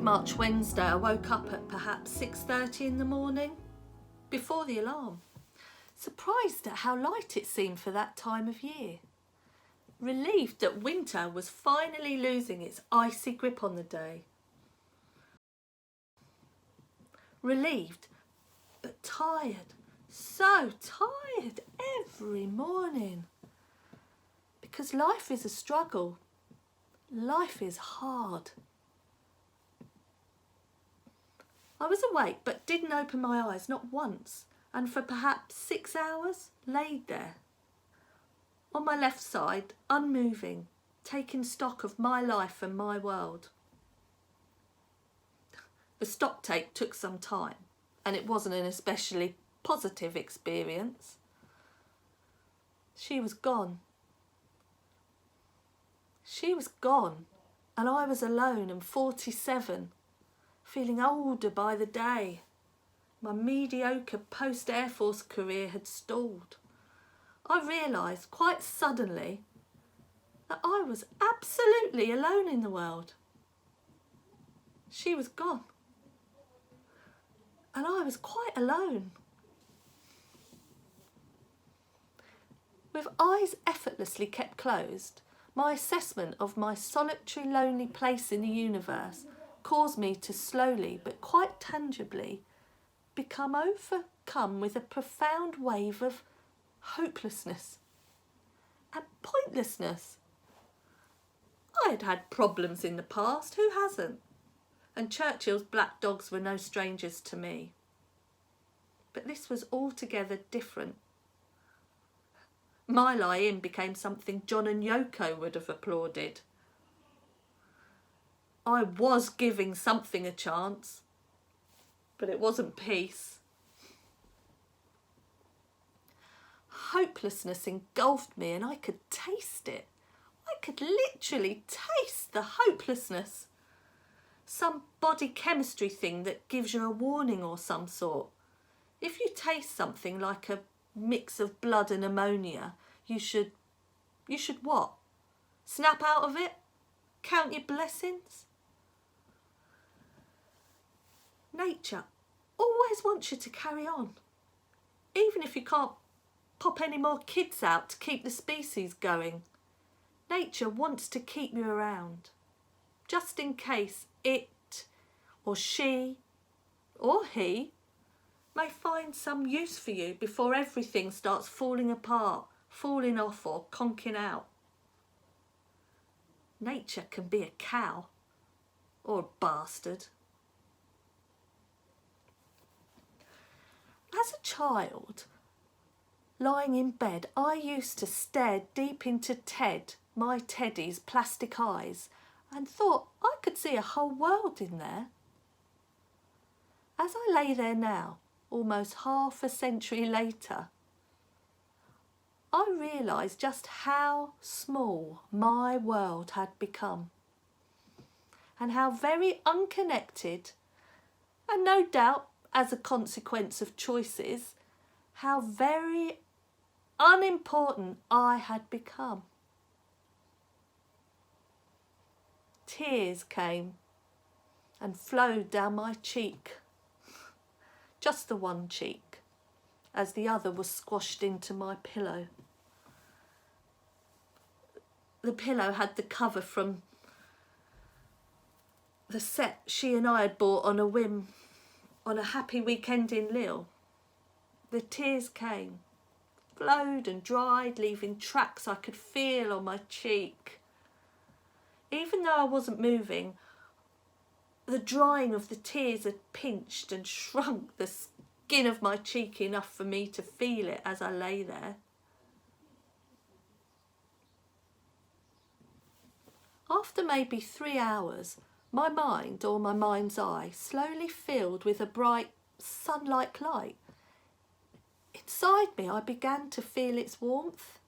March Wednesday, I woke up at perhaps 6:30 in the morning, before the alarm, surprised at how light it seemed for that time of year, relieved that winter was finally losing its icy grip on the day, relieved but tired, so tired every morning, because life is a struggle, life is hard. I was awake but didn't open my eyes, not once, and for perhaps 6 hours laid there, on my left side, unmoving, taking stock of my life and my world. The stocktake took some time, and it wasn't an especially positive experience. She was gone. She was gone, and I was alone and 47. Feeling older by the day. My mediocre post-Air Force career had stalled. I realised quite suddenly that I was absolutely alone in the world. She was gone. And I was quite alone. With eyes effortlessly kept closed, my assessment of my solitary, lonely place in the universe caused me to slowly but quite tangibly become overcome with a profound wave of hopelessness and pointlessness. I had had problems in the past, who hasn't? And Churchill's black dogs were no strangers to me. But this was altogether different. My lie-in became something John and Yoko would have applauded. I was giving something a chance, but it wasn't peace. Hopelessness engulfed me and I could taste it. I could literally taste the hopelessness. Some body chemistry thing that gives you a warning or some sort. If you taste something like a mix of blood and ammonia, you should what? Snap out of it? Count your blessings? Nature always wants you to carry on, even if you can't pop any more kids out to keep the species going. Nature wants to keep you around, just in case it or she or he may find some use for you before everything starts falling apart, falling off or conking out. Nature can be a cow or a bastard. As a child, lying in bed, I used to stare deep into Ted, my Teddy's plastic eyes, and thought I could see a whole world in there. As I lay there now, almost half a century later, I realised just how small my world had become, and how very unconnected, and no doubt as a consequence of choices, how very unimportant I had become. Tears came and flowed down my cheek, just the one cheek, as the other was squashed into my pillow. The pillow had the cover from the set she and I had bought on a whim on a happy weekend in Lille. The tears came, flowed and dried, leaving tracks I could feel on my cheek. Even though I wasn't moving, the drying of the tears had pinched and shrunk the skin of my cheek enough for me to feel it as I lay there. After maybe 3 hours, my mind, or my mind's eye, slowly filled with a bright, sun-like light. Inside me, I began to feel its warmth.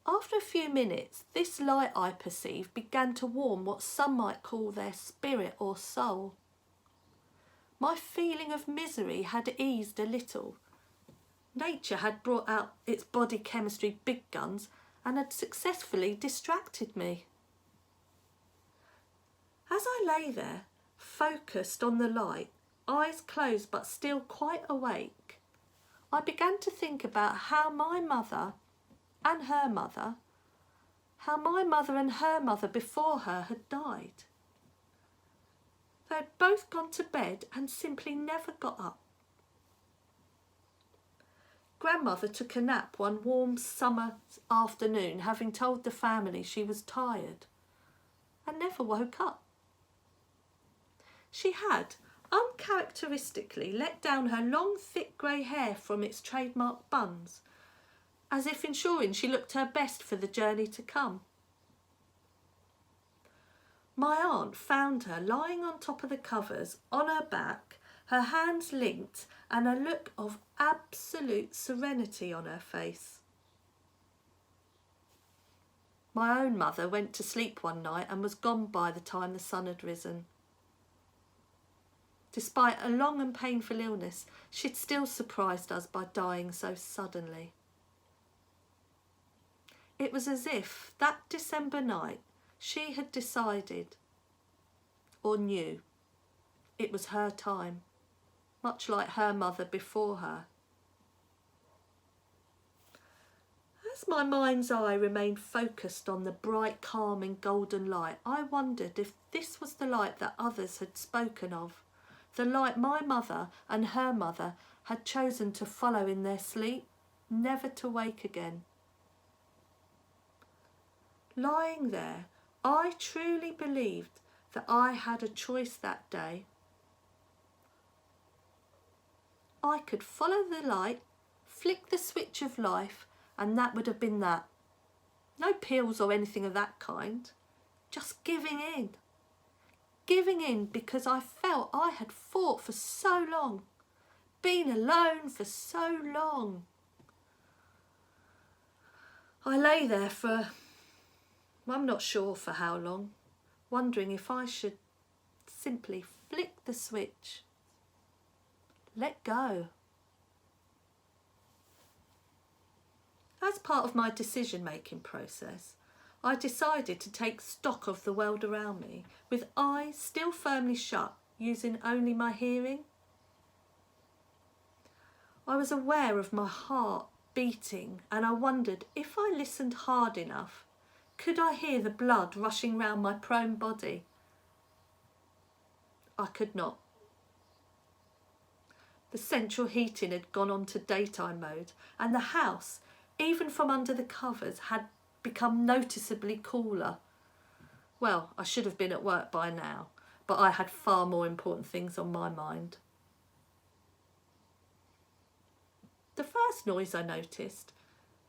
After a few minutes, this light I perceived began to warm what some might call their spirit or soul. My feeling of misery had eased a little. Nature had brought out its body chemistry big guns and had successfully distracted me. As I lay there, focused on the light, eyes closed but still quite awake, I began to think about how my mother and her mother, how my mother and her mother before her had died. They had both gone to bed and simply never got up. Grandmother took a nap one warm summer afternoon, having told the family she was tired, and never woke up. She had uncharacteristically let down her long thick grey hair from its trademark buns, as if ensuring she looked her best for the journey to come. My aunt found her lying on top of the covers, on her back, her hands linked, and a look of absolute serenity on her face. My own mother went to sleep one night and was gone by the time the sun had risen. Despite a long and painful illness, she'd still surprised us by dying so suddenly. It was as if that December night she had decided, or knew, it was her time, much like her mother before her. As my mind's eye remained focused on the bright, calming golden light, I wondered if this was the light that others had spoken of, the light my mother and her mother had chosen to follow in their sleep, never to wake again. Lying there, I truly believed that I had a choice that day. I could follow the light, flick the switch of life, and that would have been that. No pills or anything of that kind. Just giving in. Giving in because I felt I had fought for so long, been alone for so long. I lay there for, I'm not sure for how long, wondering if I should simply flick the switch, let go. As part of my decision-making process, I decided to take stock of the world around me, with eyes still firmly shut, using only my hearing. I was aware of my heart beating, and I wondered if I listened hard enough, could I hear the blood rushing round my prone body? I could not. The central heating had gone on to daytime mode, and the house, even from under the covers, had become noticeably cooler. Well, I should have been at work by now, but I had far more important things on my mind. The first noise I noticed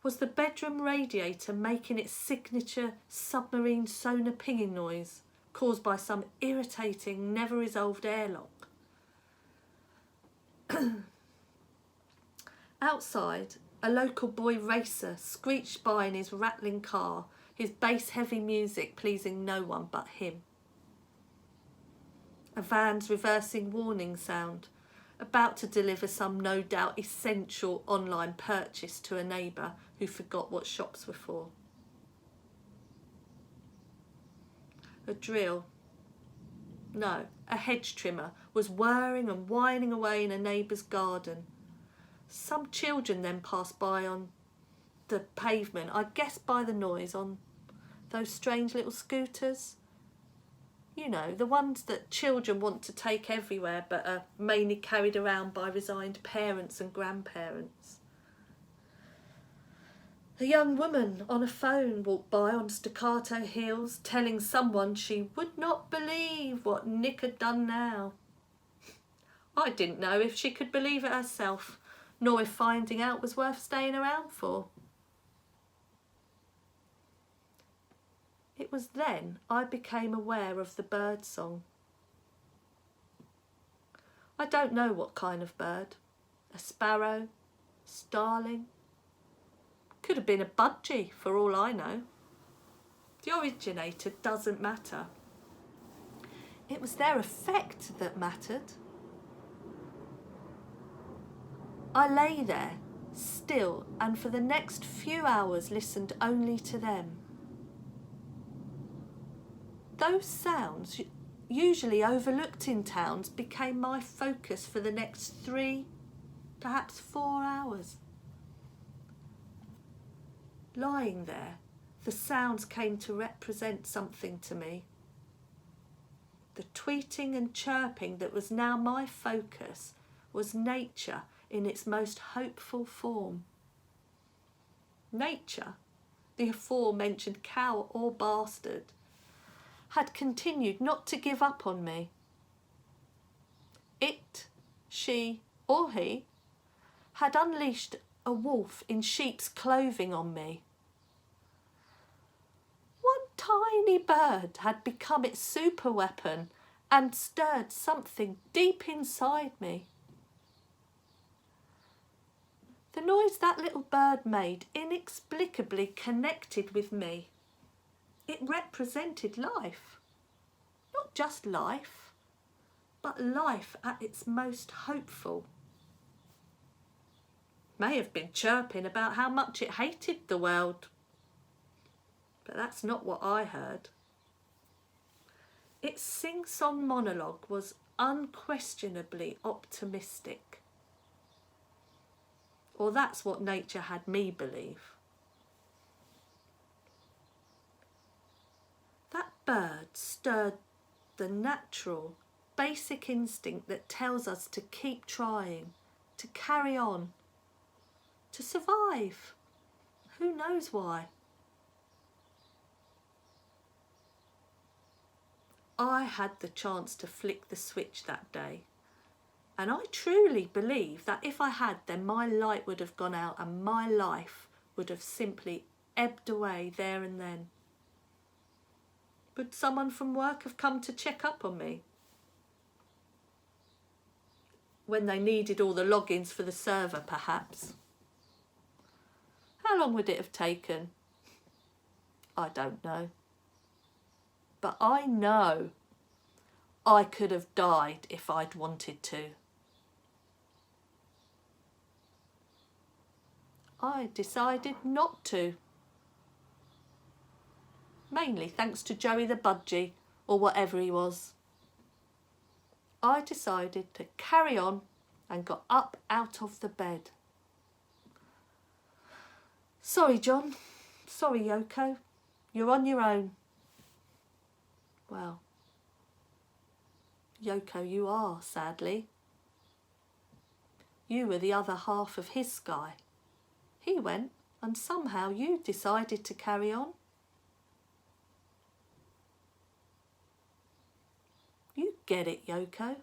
was the bedroom radiator making its signature submarine sonar pinging noise, caused by some irritating, never-resolved airlock. Outside, a local boy racer screeched by in his rattling car, his bass-heavy music pleasing no one but him. A van's reversing warning sound, about to deliver some no doubt essential online purchase to a neighbour who forgot what shops were for. A drill, no, a hedge trimmer was whirring and whining away in a neighbour's garden. Some children then passed by on the pavement, I guess by the noise, on those strange little scooters. You know, the ones that children want to take everywhere but are mainly carried around by resigned parents and grandparents. A young woman on a phone walked by on staccato heels, telling someone she would not believe what Nick had done now. I didn't know if she could believe it herself, nor if finding out was worth staying around for. It was then I became aware of the bird song. I don't know what kind of bird. A sparrow, starling. Could have been a budgie for all I know. The originator doesn't matter. It was their effect that mattered. I lay there, still, and for the next few hours listened only to them. Those sounds usually overlooked in towns, became my focus for the next 3, perhaps 4 hours. Lying there, the sounds came to represent something to me. The tweeting and chirping that was now my focus was nature in its most hopeful form. Nature, the aforementioned cow or bastard, had continued not to give up on me. It, she, or he had unleashed a wolf in sheep's clothing on me. One tiny bird had become its super weapon and stirred something deep inside me. The noise that little bird made inexplicably connected with me. It represented life. Not just life, but life at its most hopeful. May have been chirping about how much it hated the world. But that's not what I heard. Its sing-song monologue was unquestionably optimistic. Or that's what nature had me believe. That bird stirred the natural, basic instinct that tells us to keep trying, to carry on, to survive. Who knows why? I had the chance to flick the switch that day. And I truly believe that if I had, then my light would have gone out and my life would have simply ebbed away there and then. Would someone from work have come to check up on me when they needed all the logins for the server, perhaps? How long would it have taken? I don't know. But I know I could have died if I'd wanted to. I decided not to. Mainly thanks to Joey the Budgie, or whatever he was. I decided to carry on and got up out of the bed. Sorry, John. Sorry, Yoko. You're on your own. Well, Yoko, you are, sadly. You were the other half of his sky. He went, and somehow you decided to carry on. You get it, Yoko.